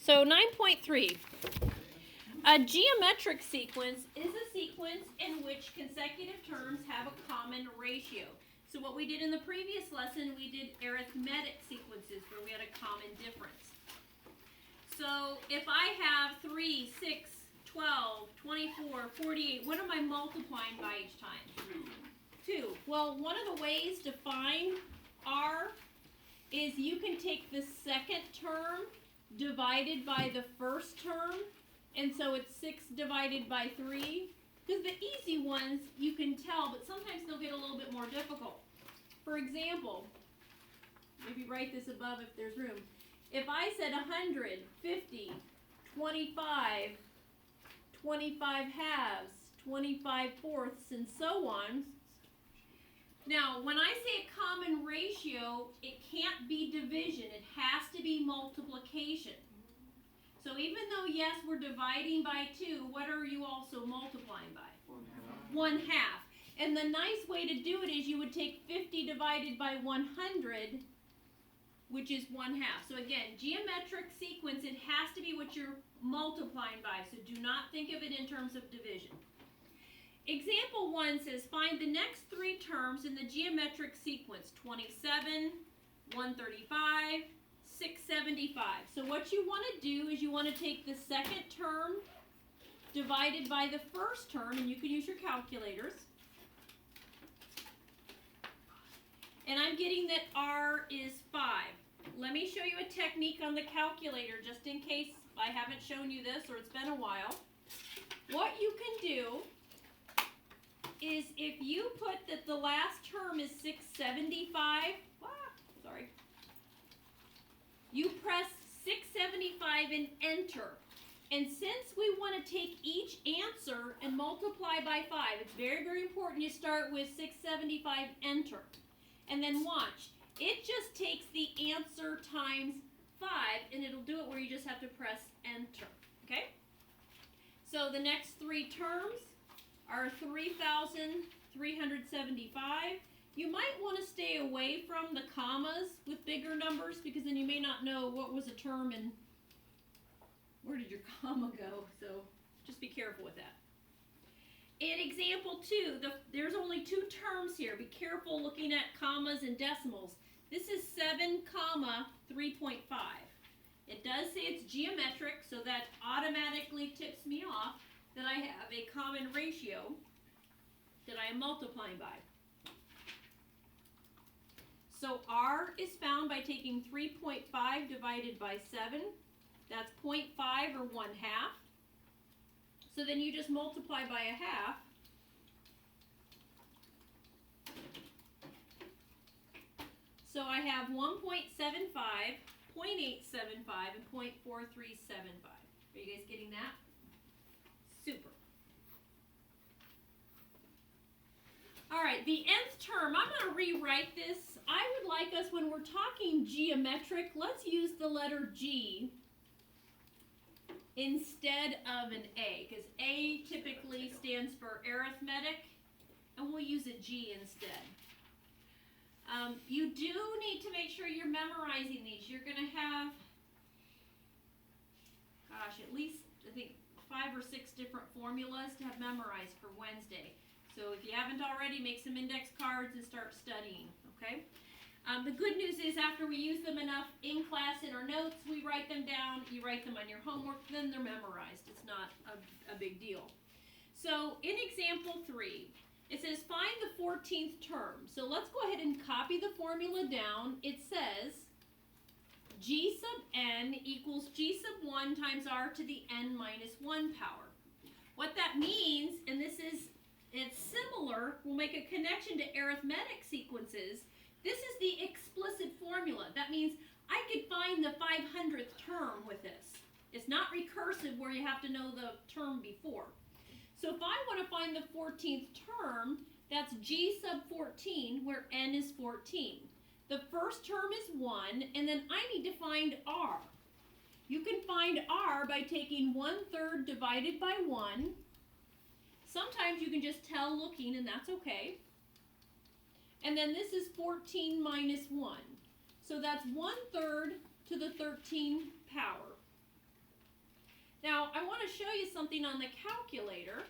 So 9.3. A geometric sequence is a sequence in which consecutive terms have a common ratio. So what we did in the previous lesson, we did arithmetic sequences where we had a common difference. So if I have 3, 6, 12, 24, 48, what am I multiplying by each time? 2. Well, one of the ways to find R is you can take the second term divided by the first term, and so it's 6 divided by 3. Because the easy ones you can tell, but sometimes they'll get a little bit more difficult. For example, maybe write this above if there's room. If I said 100, 50, 25, 25 halves, 25 fourths, and so on. Now, when I say a common ratio, it can't be division. It has to be multiplication. So even though, yes, we're dividing by 2, what are you also multiplying by? 1/2. And the nice way to do it is you would take 50 divided by 100, which is 1/2. So again, geometric sequence, it has to be what you're multiplying by. So do not think of it in terms of division. Example 1 says, find the next 3 terms in the geometric sequence, 27, 135, 675. So what you want to do is you want to take the second term divided by the first term, and you can use your calculators. And I'm getting that R is 5. Let me show you a technique on the calculator just in case I haven't shown you this or it's been a while. What you can do is if you put that the last term is 675, you press 675 and enter. And since we want to take each answer and multiply by 5, it's very, very important you start with 675, enter. And then watch. It just takes the answer times 5, and it'll do it where you just have to press enter. Okay? So the next 3 terms are 3,375. You might want to stay away from the commas with bigger numbers because then you may not know what was a term and where did your comma go. So just be careful with that. In example 2, there's only 2 terms here. Be careful looking at commas and decimals. This is 7 comma 3.5. It does say it's geometric, so that automatically tips me off that I have a common ratio that I am multiplying by. So R is found by taking 3.5 divided by 7. That's 0.5 or 1/2. So then you just multiply by 1/2. So I have 1.75, 0.875, and 0.4375. Are you guys getting that? Super. All right, the nth term, I'm going to rewrite this. I would like us, when we're talking geometric, let's use the letter G instead of an A, because A typically stands for arithmetic, and we'll use a G instead. You do need to make sure you're memorizing these. You're going to have, at least, I think, 5 or 6 different formulas to have memorized for Wednesday. So if you haven't already, make some index cards and start studying, okay? The good news is after we use them enough in class in our notes, we write them down, you write them on your homework, then they're memorized. It's not a big deal. So in example 3, it says find the 14th term. So let's go ahead and copy the formula down. It says G sub n equals G sub 1 times R to the n minus 1 power. What that means, and it's similar, we'll make a connection to arithmetic sequences. This is the explicit formula. That means I could find the 500th term with this. It's not recursive where you have to know the term before. So if I want to find the 14th term, that's G sub 14, where n is 14. The first term is 1, and then I need to find R. You can find R by taking 1/3 divided by 1. Sometimes you can just tell looking, and that's okay. And then this is 14 minus 1. So that's 1/3 to the 13 power. show you something on the calculator.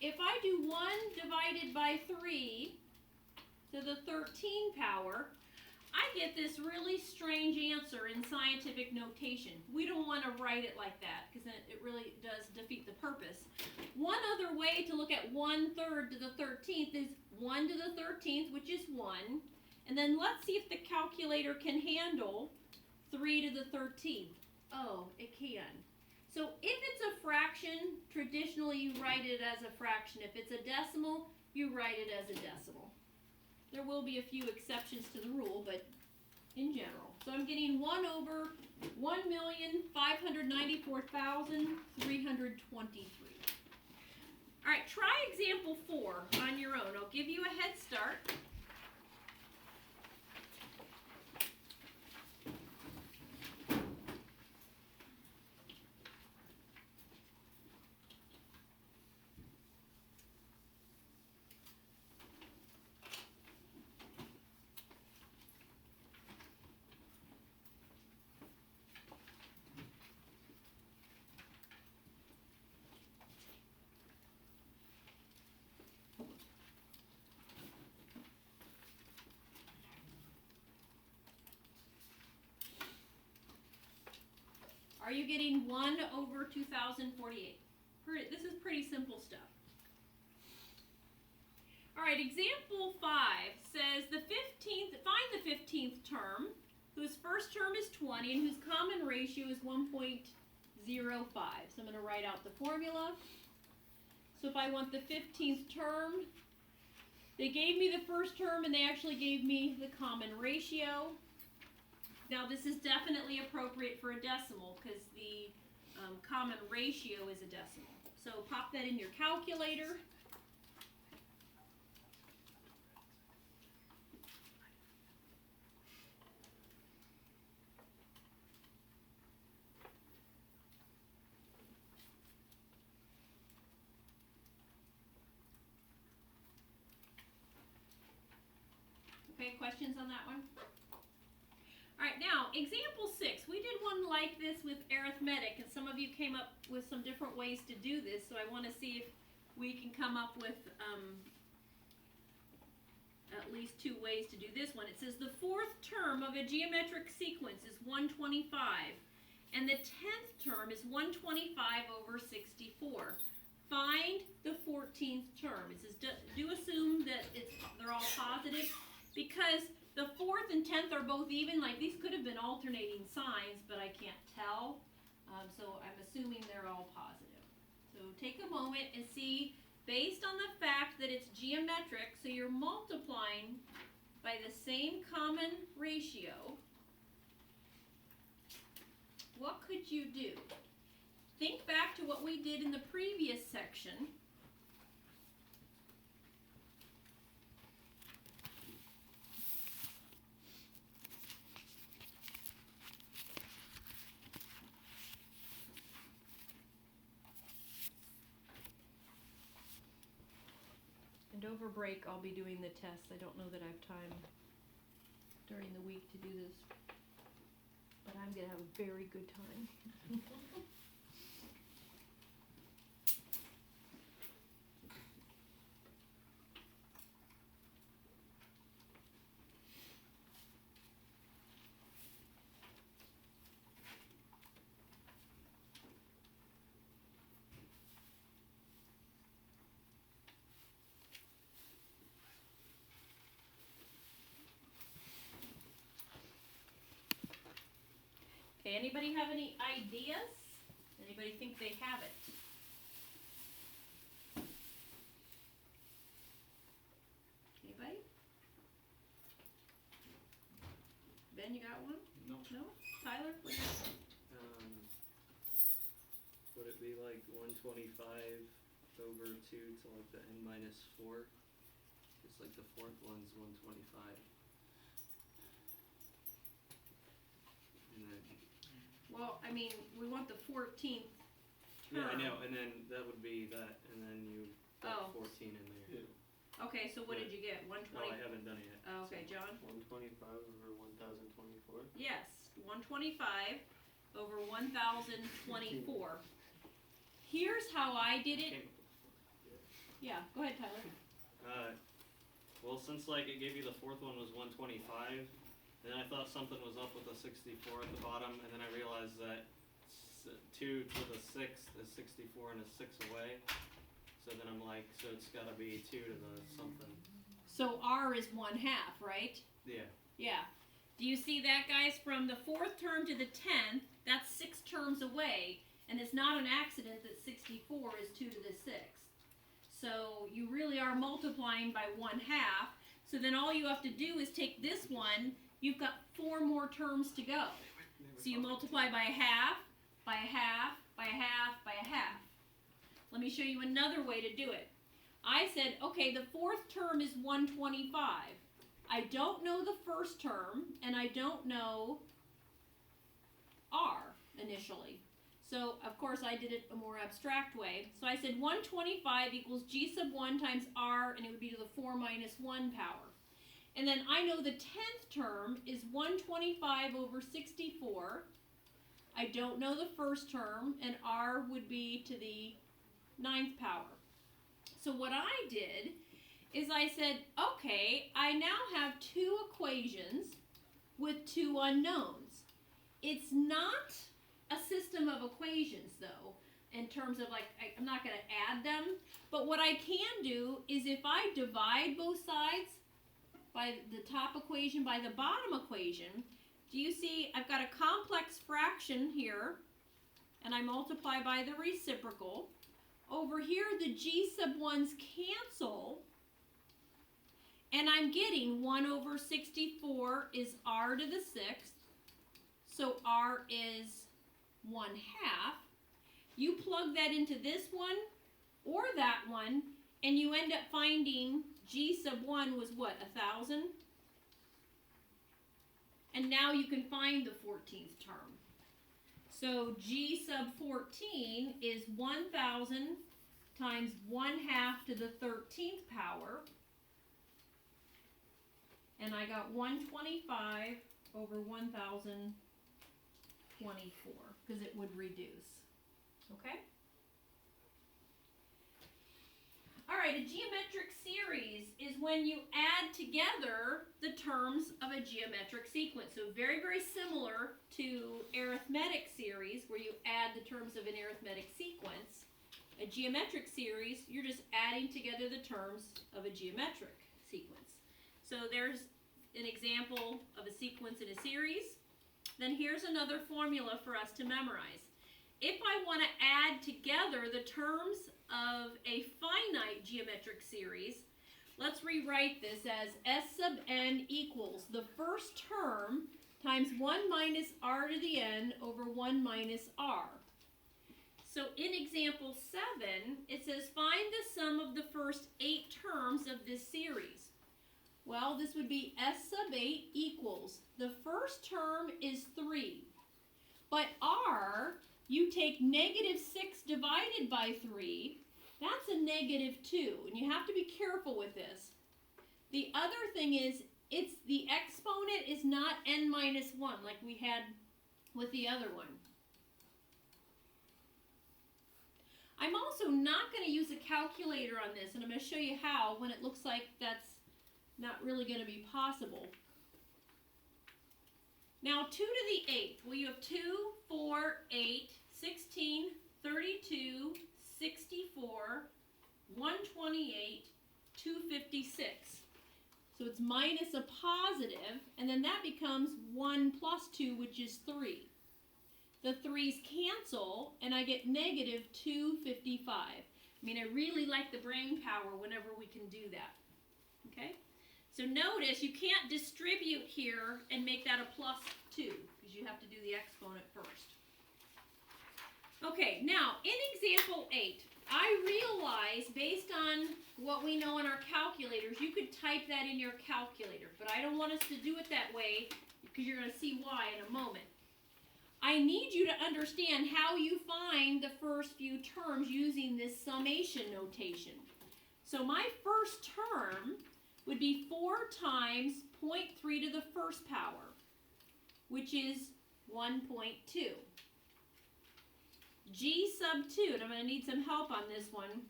If I do 1 divided by 3 to the 13 power, I get this really strange answer in scientific notation. We don't want to write it like that because then it really does defeat the purpose. One other way to look at 1/3 to the 13th is 1 to the 13th, which is 1. And then let's see if the calculator can handle 3 to the 13th. Oh, it can. So if it's a fraction, traditionally you write it as a fraction. If it's a decimal, you write it as a decimal. There will be a few exceptions to the rule, but in general. So I'm getting 1 over 1,594,323. All right, try example 4 on your own. I'll give you a head start. Are you getting 1 over 2,048? This is pretty simple stuff. All right, example 5 says find the 15th term, whose first term is 20 and whose common ratio is 1.05. So I'm going to write out the formula. So if I want the 15th term, they gave me the first term and they actually gave me the common ratio. Now this is definitely appropriate for a decimal because the common ratio is a decimal. So pop that in your calculator. Okay, questions on that one? All right, now, example 6. We did one like this with arithmetic, and some of you came up with some different ways to do this, so I want to see if we can come up with at least 2 ways to do this one. It says the 4th term of a geometric sequence is 125, and the 10th term is 125 over 64. Find the 14th term. It says do assume that they're all positive, because the 4th and 10th are both even. Like these could have been alternating signs, but I can't tell. So I'm assuming they're all positive. So take a moment and see, based on the fact that it's geometric, so you're multiplying by the same common ratio, what could you do? Think back to what we did in the previous section. And over break, I'll be doing the tests. I don't know that I have time during the week to do this, but I'm going to have a very good time. Okay, anybody have any ideas? Anybody think they have it? Anybody? Ben, you got one? No. No? Tyler? What do you think? Would it be like 125 over 2 to like the n minus 4? It's like the 4th one's 125. And then, Well, I mean, we want the 14th term. yeah, I know, and then that would be that, and then you put 14 in there. Yeah. Okay, so what did you get? 120? No, I haven't done it yet. Oh, okay, John? 125 over 1024. Yes, 125 over 1024. here's how I did Came it. up with the Yeah, go ahead, Tyler. well, since like it gave you the fourth one was 125, then I thought something was up with the 64 at the bottom, and then I realized that 2 to the 6th is 64 and a 6 away. So then I'm like, so it's gotta be 2 to the something. So R is 1/2, right? Yeah. Yeah. Do you see that, guys? From the 4th term to the 10th, that's 6 terms away, and it's not an accident that 64 is 2 to the 6th. So you really are multiplying by 1/2. So then all you have to do is take this one. You've got 4 more terms to go. So you multiply by a half, by a half, by a half, by a half. Let me show you another way to do it. I said, okay, the 4th term is 125. I don't know the 1st term, and I don't know R initially. So, of course, I did it a more abstract way. So I said 125 equals G sub 1 times R, and it would be to the 4 minus 1 power. And then I know the 10th term is 125 over 64. I don't know the 1st term, and R would be to the 9th power. So what I did is I said, okay, I now have 2 equations with 2 unknowns. It's not a system of equations, though, in terms of, like, I'm not going to add them. But what I can do is if I divide both sides by the top equation by the bottom equation, do you see I've got a complex fraction here, and I multiply by the reciprocal. Over here, the G sub 1's cancel, and I'm getting 1 over 64 is R to the 6th, so R is 1/2. You plug that into this one or that one, and you end up finding G sub 1 was what, 1,000? And now you can find the 14th term. So G sub 14 is 1,000 times 1/2 to the 13th power. And I got 125 over 1,024, because it would reduce. Okay? Alright, a geometric series is when you add together the terms of a geometric sequence. So very, very similar to arithmetic series, where you add the terms of an arithmetic sequence. A geometric series, you're just adding together the terms of a geometric sequence. So there's an example of a sequence in a series. Then here's another formula for us to memorize. If I want to add together the terms of a finite geometric series, let's rewrite this as S sub n equals the first term times 1 minus r to the n over 1 minus r. So in example 7, it says find the sum of the first 8 terms of this series. Well, this would be S sub 8 equals, the first term is 3, but r, you take negative 6 divided by 3, that's a negative 2, and you have to be careful with this. The other thing is, it's the exponent is not n minus 1 like we had with the other one. I'm also not going to use a calculator on this, and I'm going to show you how when it looks like that's not really going to be possible. Now 2 to the 8th, well, you have 2, 4, 8, 16, 32, 64, 128, 256. So it's minus a positive, and then that becomes 1 plus 2, which is 3. The 3's cancel, and I get negative 255. I mean, I really like the brain power whenever we can do that. Okay? So notice you can't distribute here and make that a plus 2, because you have to do the exponent first. Okay, now in example 8, I realize based on what we know in our calculators, you could type that in your calculator, but I don't want us to do it that way because you're going to see why in a moment. I need you to understand how you find the first few terms using this summation notation. So my first term would be 4 times 0.3 to the first power, which is 1.2. G sub 2, and I'm going to need some help on this one.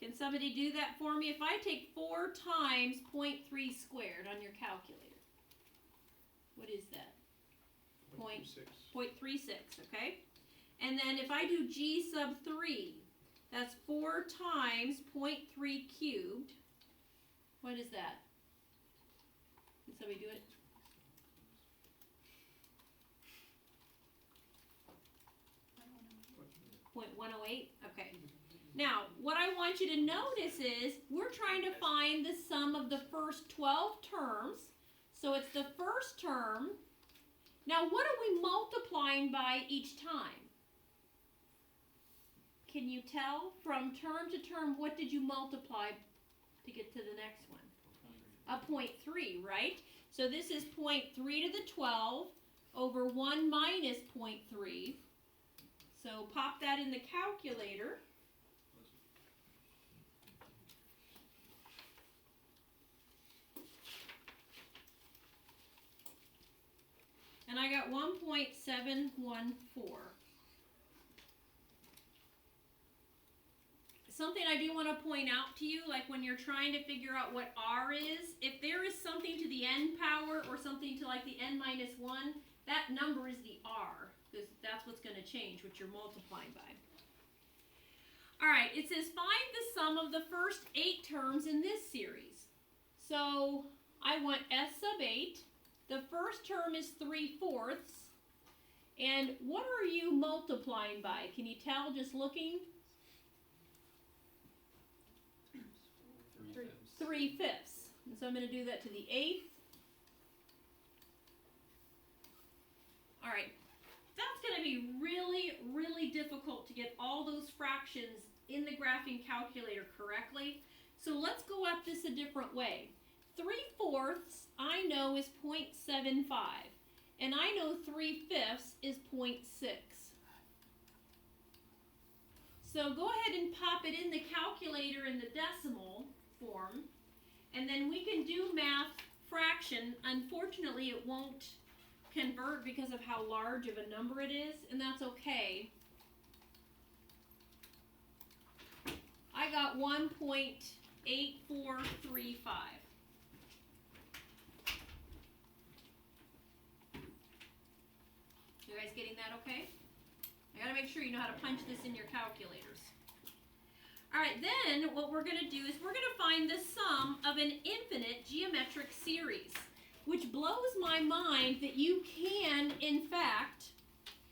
Can somebody do that for me? If I take 4 times 0.3 squared on your calculator, what is that? 0.36, okay? And then if I do G sub 3, that's 4 times 0.3 cubed. What is that? Can somebody do it? .108? Okay. Now, what I want you to notice is we're trying to find the sum of the first 12 terms. So it's the first term. Now, what are we multiplying by each time? Can you tell from term to term, what did you multiply to get to the next one? A 0.3, right? So this is 0.3 to the 12 over 1 minus 0.3. So pop that in the calculator. And I got 1.714. Something I do want to point out to you, like when you're trying to figure out what r is, if there is something to the n power or something to like the n minus 1, that number is the r, because that's what's going to change, what you're multiplying by. Alright, it says find the sum of the first 8 terms in this series. So I want s sub 8. The first term is 3/4. And what are you multiplying by? Can you tell just looking? 3/5. And so I'm going to do that to the 8th. Alright, that's going to be really, really difficult to get all those fractions in the graphing calculator correctly. So let's go at this a different way. 3/4 I know is 0.75. And I know 3/5 is 0.6. So go ahead and pop it in the calculator in the decimal form. And then we can do math fraction. Unfortunately, it won't convert because of how large of a number it is, and that's okay. I got 1.8435. You guys getting that okay? I gotta make sure you know how to punch this in your calculators. Alright, then what we're gonna do is we're gonna find the sum of an infinite geometric series, which blows my mind that you can, in fact,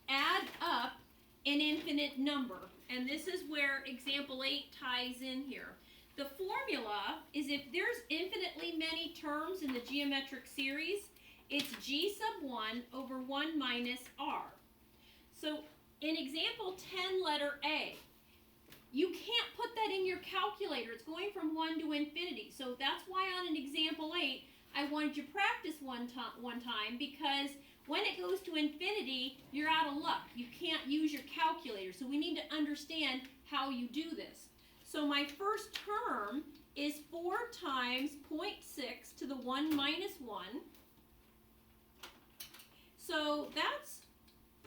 add up an infinite number. And this is where example 8 ties in here. The formula is if there's infinitely many terms in the geometric series, it's g sub 1 over 1 minus r. So in example 10, letter A, you can't put that in your calculator. It's going from 1 to infinity. So that's why on an example 8, I wanted you to practice one time, because when it goes to infinity, you're out of luck. You can't use your calculator. So we need to understand how you do this. So my first term is 4 times 0.6 to the 1 minus 1. So that's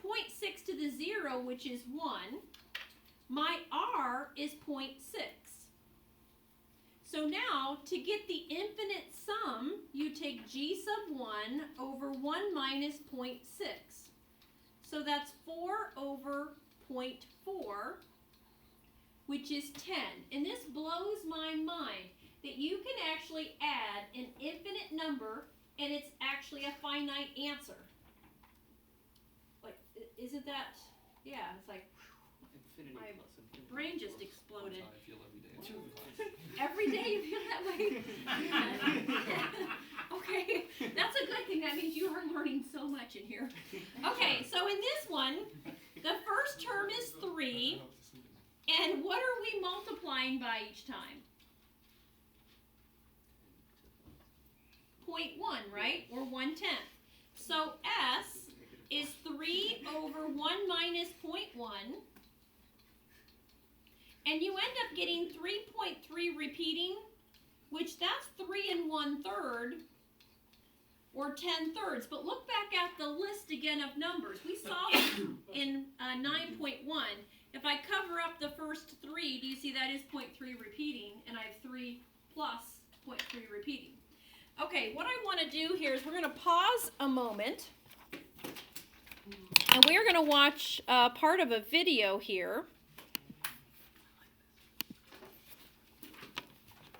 0.6 to the 0, which is 1. My r is 0.6. So now, to get the infinite sum, you take g sub 1 over 1 minus 0.6. So that's 4 over 0.4, which is 10. And this blows my mind that you can actually add an infinite number and it's actually a finite answer. Like, isn't that, yeah, it's like, Infinity my plus infinity brain just plus. exploded. That's how I feel every day. Every day you feel that way? Okay, that's a good thing. That means you are learning so much in here. Okay, so in this one, the first term is 3, and what are we multiplying by each time? 0.1, right? Or 1/10. So S is 3 over 1 minus 0.1. And you end up getting 3.3 repeating, which that's 3 1/3, or 10/3. But look back at the list again of numbers. We saw in 9.1. If I cover up the first 3, do you see that is 0.3 repeating, and I have 3 plus 0.3 repeating. Okay, what I want to do here is we're going to pause a moment, and we're going to watch part of a video here.